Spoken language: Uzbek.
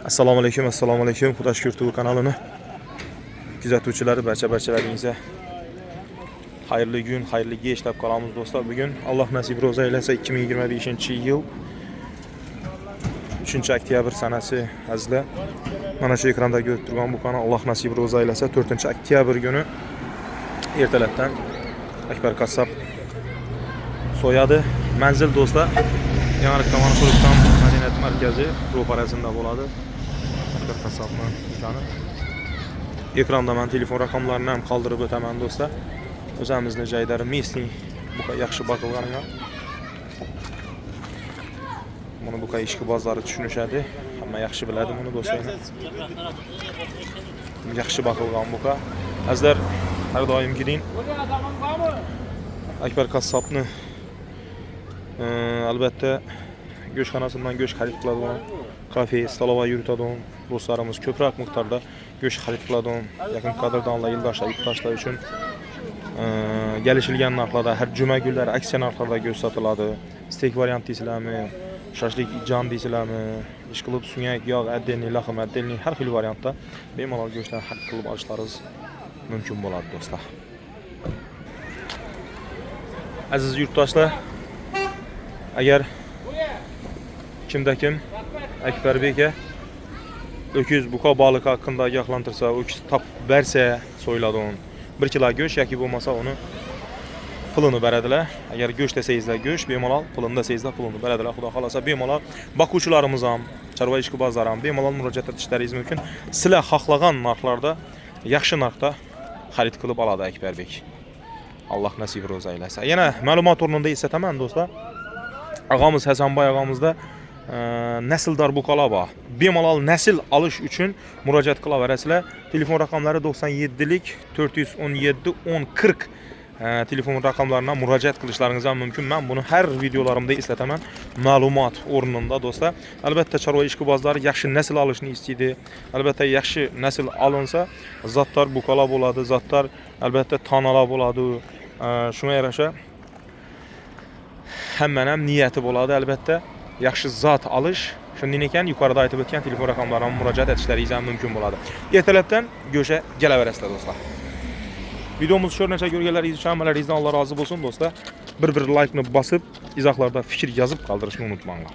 Assalomu alaykum. Xudo shukr TV kanalini kuzatuvchilari barcha-barchalaringizga xayrli kun, xayrli kech deb qolamiz do'stlar. Bugun Alloh nasib ro'za aylasa 2025-yil 3-oktyabr sanasi azizlar. Mana shu ekranda ko'rib turgan bu kanal Alloh nasib ro'za aylasa 4-oktyabr kuni ertalabdan Akbar Qassob so'yadi. Manzil do'stlar Yangi tomon quruqdan madaniyat markazi ro'parasida bo'ladi. Akbar Qassobning do'koni. Ekranda men telefon raqamlarini ham qoldirib o'taman do'stlar. O'zimizni joylari Messi bu yaxshi boqilganiga. Buni bu ishki bozori tushunishadi. Hamma yaxshi biladi buni do'stlar. Yaxshi boqilgan bu. Azizlar, har doim keling. Akbar Qassobni albatta go'shtxonasidan go'sht xarid qiladigan, kafe, stolova yuritadigan do'stlarimiz ko'proq miqdorda go'sht xarid qiladigan, yaqin qadrdonlar, yurtdoshlar uchun kelishilgan narxlarda har juma kunlari aksiya narxlarda go'sht sotiladi. Steak variant deysizlarmi, shashlik jon deysizlarmi, ishqilib suyak, yog', addenli, lahm, addenli har xil variantda bemalol go'shtlarni xarid qilib olishlaringiz mumkin bo'ladi do'stlar. Aziz yurtdoshlar, agar kimda-kim Akbarbekka öküz buqa baliq haqida ogohlantirsa, öküz topib bersa, so'yiladigan 1 kilo go'sht yoki bo'lmasa uni pulini beradilar. Agar go'sht desangizlar go'sht bemalol, pulini desangizlar pulini beradilar. Xudo xolasa bemalol boquvchilarimiz ham, chorva ishki bozor ham bemalol murojaat etishlaringiz mumkin. Sizlar xohlagan narxlarda, yaxshi narxda xarid qilib oladi Akbarbek. Alloh nasib ro'za aylasa. Yana ma'lumot o'rnida eslataman do'stlar. Ağamız Hasanboy ağamızda nasildor buqalar bor. Bemalol nasil olish uchun murojaat qilaverasizlar. Telefon raqamlari 97lik 417 1040 telefon raqamlaridan murojaat qilishlaringiz ham mumkin. Men buni har videolarimda eslataman. Ma'lumot o'rnida do'stlar. Albatta chorva ishqibozlari yaxshi nasil olishni istaydi. Albatta yaxshi nasil olinsa, zotlar buqalar bo'ladi, zotlar albatta tonalar bo'ladi. Shunga yarasha hammanam ham niyati bo'ladi albatta. Yaxshi zot olish, shundan ekan yuqorida aytib o'tgan telefon raqamlariga murojaat etishlaringiz ham mumkin bo'ladi. Ertalabdan go'sha kelaverasizlar do'stlar. Videomiz sho'rnacha ko'rganlaringiz uchun hammalaringizdan Alloh rozi bo'lsin do'stlar. Bir like ni bosib, izohlarda fikr yozib qoldirishni unutmanglar.